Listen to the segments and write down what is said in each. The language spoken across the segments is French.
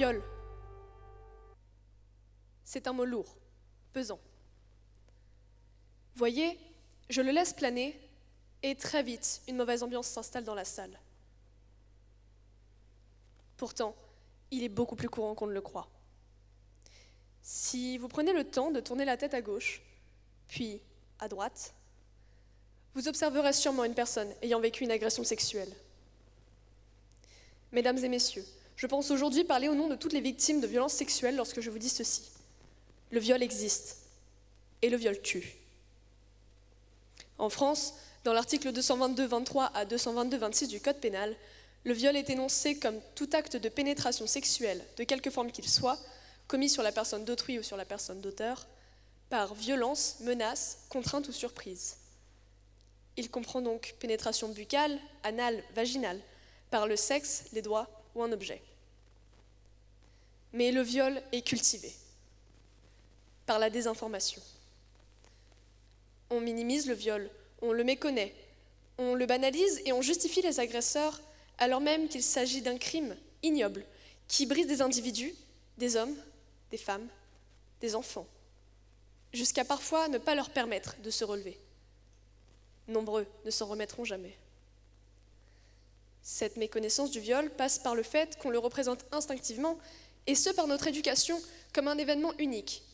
Viol. C'est un mot lourd, pesant. Voyez, je le laisse planer et très vite, une mauvaise ambiance s'installe dans la salle. Pourtant, il est beaucoup plus courant qu'on ne le croit. Si vous prenez le temps de tourner la tête à gauche, puis à droite, vous observerez sûrement une personne ayant vécu une agression sexuelle. Mesdames et messieurs, je pense aujourd'hui parler au nom de toutes les victimes de violences sexuelles lorsque je vous dis ceci. Le viol existe, et le viol tue. En France, dans l'article 222-23 à 222-26 du Code pénal, le viol est énoncé comme tout acte de pénétration sexuelle, de quelque forme qu'il soit, commis sur la personne d'autrui ou sur la personne d'auteur, par violence, menace, contrainte ou surprise. Il comprend donc pénétration buccale, anale, vaginale, par le sexe, les doigts ou un objet. Mais le viol est cultivé par la désinformation. On minimise le viol, on le méconnaît, on le banalise et on justifie les agresseurs alors même qu'il s'agit d'un crime ignoble qui brise des individus, des hommes, des femmes, des enfants, jusqu'à parfois ne pas leur permettre de se relever. Nombreux ne s'en remettront jamais. Cette méconnaissance du viol passe par le fait qu'on le représente instinctivement, et ce par notre éducation, comme un événement unique.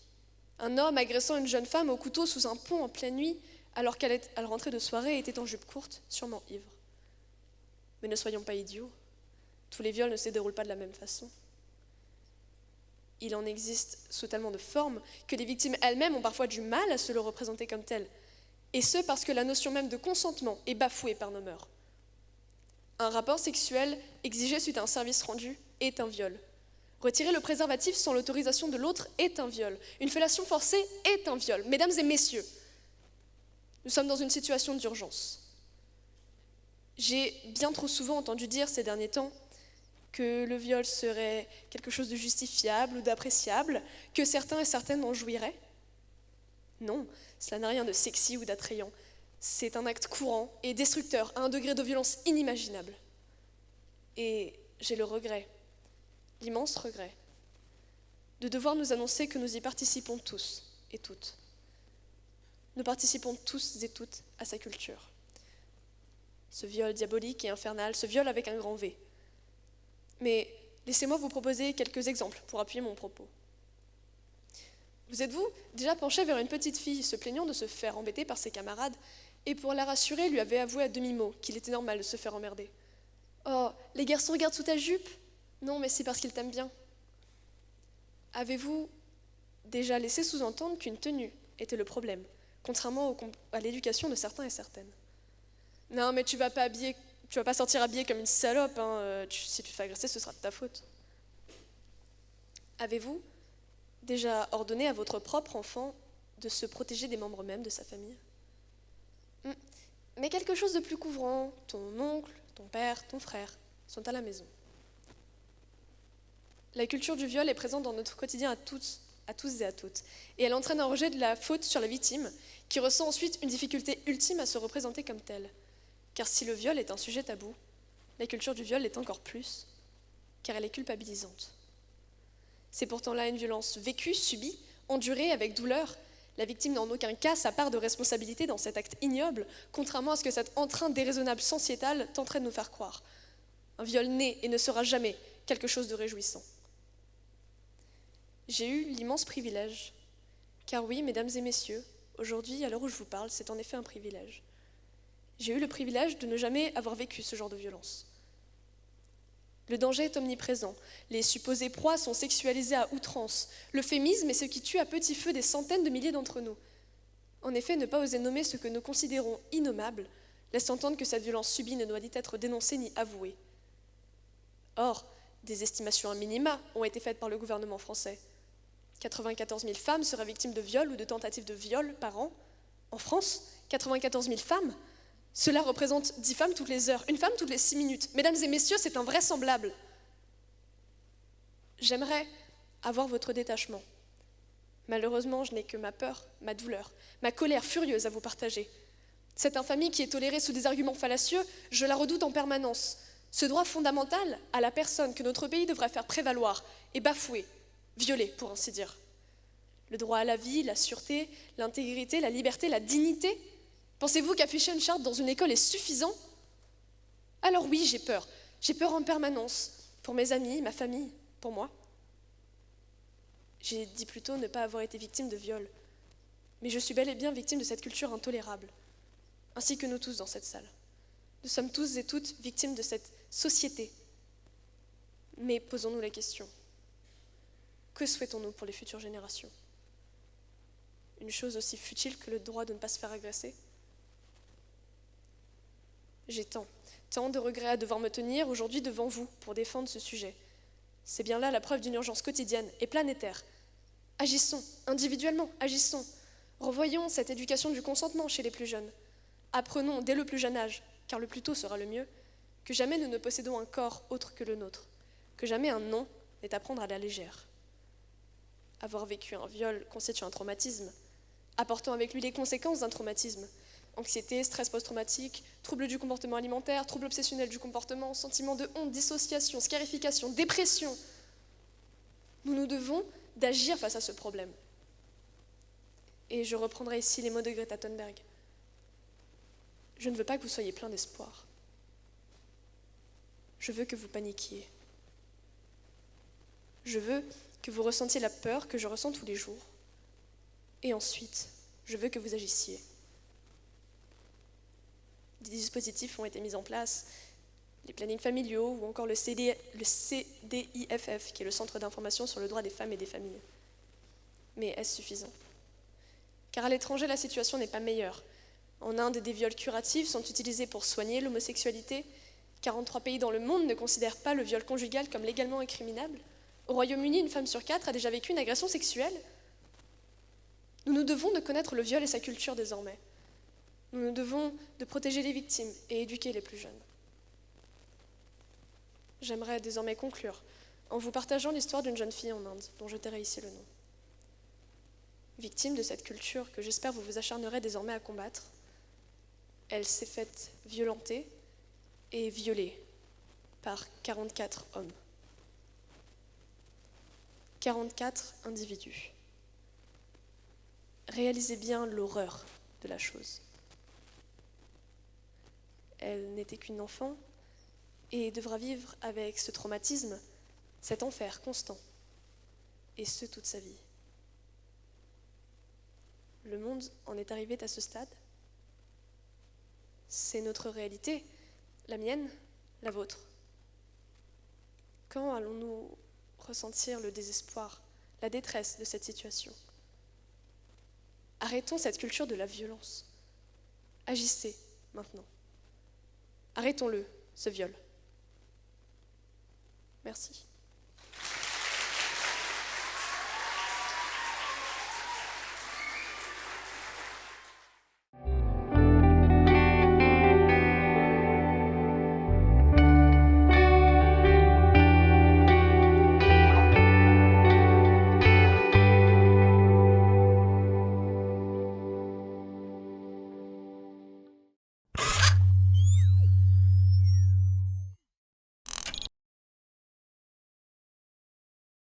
Un homme agressant une jeune femme au couteau sous un pont en pleine nuit, alors qu'elle rentrait de soirée et était en jupe courte, sûrement ivre. Mais ne soyons pas idiots, tous les viols ne se déroulent pas de la même façon. Il en existe sous tellement de formes que les victimes elles-mêmes ont parfois du mal à se le représenter comme tel, et ce parce que la notion même de consentement est bafouée par nos mœurs. Un rapport sexuel exigé suite à un service rendu est un viol. Retirer le préservatif sans l'autorisation de l'autre est un viol. Une fellation forcée est un viol. Mesdames et messieurs, nous sommes dans une situation d'urgence. J'ai bien trop souvent entendu dire ces derniers temps que le viol serait quelque chose de justifiable ou d'appréciable, que certains et certaines en jouiraient. Non, cela n'a rien de sexy ou d'attrayant. C'est un acte courant et destructeur à un degré de violence inimaginable. Et j'ai le regret, l'immense regret, de devoir nous annoncer que nous y participons tous et toutes. Nous participons tous et toutes à sa culture. Ce viol diabolique et infernal, ce viol avec un grand V. Mais laissez-moi vous proposer quelques exemples pour appuyer mon propos. Vous êtes-vous déjà penché vers une petite fille se plaignant de se faire embêter par ses camarades et pour la rassurer, lui avait avoué à demi-mot qu'il était normal de se faire emmerder. « Oh, les garçons regardent sous ta jupe ? Non, mais c'est parce qu'ils t'aiment bien. » Avez-vous déjà laissé sous-entendre qu'une tenue était le problème, contrairement à l'éducation de certains et certaines ? Non, mais tu vas pas sortir habillée comme une salope, hein. Si tu te fais agresser, ce sera de ta faute. Avez-vous déjà ordonné à votre propre enfant de se protéger des membres mêmes de sa famille ? Mais quelque chose de plus couvrant, ton oncle, ton père, ton frère sont à la maison. La culture du viol est présente dans notre quotidien à tous et à toutes, et elle entraîne un rejet de la faute sur la victime, qui ressent ensuite une difficulté ultime à se représenter comme telle. Car si le viol est un sujet tabou, la culture du viol l'est encore plus, car elle est culpabilisante. C'est pourtant là une violence vécue, subie, endurée avec douleur. La victime n'a en aucun cas sa part de responsabilité dans cet acte ignoble, contrairement à ce que cet entrain déraisonnable sociétal tenterait de nous faire croire. Un viol n'est et ne sera jamais quelque chose de réjouissant. J'ai eu l'immense privilège, car oui, mesdames et messieurs, aujourd'hui, à l'heure où je vous parle, c'est en effet un privilège. J'ai eu le privilège de ne jamais avoir vécu ce genre de violence. Le danger est omniprésent. Les supposées proies sont sexualisées à outrance. L'euphémisme est ce qui tue à petit feu des centaines de milliers d'entre nous. En effet, ne pas oser nommer ce que nous considérons innommable laisse entendre que cette violence subie ne doit ni être dénoncée ni avouée. Or, des estimations à minima ont été faites par le gouvernement français. 94 000 femmes seraient victimes de viol ou de tentatives de viol par an. En France, 94 000 femmes ? Cela représente 10 femmes toutes les heures, une femme toutes les 6 minutes. Mesdames et messieurs, c'est invraisemblable. J'aimerais avoir votre détachement. Malheureusement, je n'ai que ma peur, ma douleur, ma colère furieuse à vous partager. Cette infamie qui est tolérée sous des arguments fallacieux, je la redoute en permanence. ce droit fondamental à la personne que notre pays devrait faire prévaloir est bafoué, violé pour ainsi dire. Le droit à la vie, la sûreté, l'intégrité, la liberté, la dignité. Pensez-vous qu'afficher une charte dans une école est suffisant? Alors oui, j'ai peur. J'ai peur en permanence, pour mes amis, ma famille, pour moi. J'ai dit plutôt ne pas avoir été victime de viol. Mais je suis bel et bien victime de cette culture intolérable, ainsi que nous tous dans cette salle. Nous sommes tous et toutes victimes de cette société. Mais posons-nous la question. Que souhaitons-nous pour les futures générations? Une chose aussi futile que le droit de ne pas se faire agresser? J'ai tant de regrets à devoir me tenir aujourd'hui devant vous pour défendre ce sujet. C'est bien là la preuve d'une urgence quotidienne et planétaire. Agissons, individuellement, agissons. Revoyons cette éducation du consentement chez les plus jeunes. Apprenons dès le plus jeune âge, car le plus tôt sera le mieux, que jamais nous ne possédons un corps autre que le nôtre, que jamais un nom n'est à prendre à la légère. Avoir vécu un viol constitue un traumatisme, apportant avec lui les conséquences d'un traumatisme. Anxiété, stress post-traumatique, troubles du comportement alimentaire, troubles obsessionnels du comportement, sentiment de honte, dissociation, scarification, dépression. Nous nous devons d'agir face à ce problème. Et je reprendrai ici les mots de Greta Thunberg. Je ne veux pas que vous soyez plein d'espoir. Je veux que vous paniquiez. Je veux que vous ressentiez la peur que je ressens tous les jours. Et ensuite, je veux que vous agissiez. Des dispositifs ont été mis en place, les plannings familiaux ou encore le CDIFF, qui est le Centre d'information sur le droit des femmes et des familles. Mais est-ce suffisant? Car à l'étranger, la situation n'est pas meilleure. En Inde, des viols curatifs sont utilisés pour soigner l'homosexualité. 43 pays dans le monde ne considèrent pas le viol conjugal comme légalement incriminable. Au Royaume-Uni, une femme sur 4 a déjà vécu une agression sexuelle. Nous nous devons de connaître le viol et sa culture désormais. Nous nous devons de protéger les victimes et éduquer les plus jeunes. J'aimerais désormais conclure en vous partageant l'histoire d'une jeune fille en Inde, dont je tairai ici le nom. Victime de cette culture que j'espère vous vous acharnerez désormais à combattre, elle s'est faite violenter et violer par 44 hommes. 44 individus. Réalisez bien l'horreur de la chose. Elle n'était qu'une enfant et devra vivre avec ce traumatisme, cet enfer constant, et ce toute sa vie. Le monde en est arrivé à ce stade. C'est notre réalité, la mienne, la vôtre. Quand allons-nous ressentir le désespoir, la détresse de cette situation? Arrêtons cette culture de la violence. Agissez maintenant. Arrêtons-le, ce viol. Merci.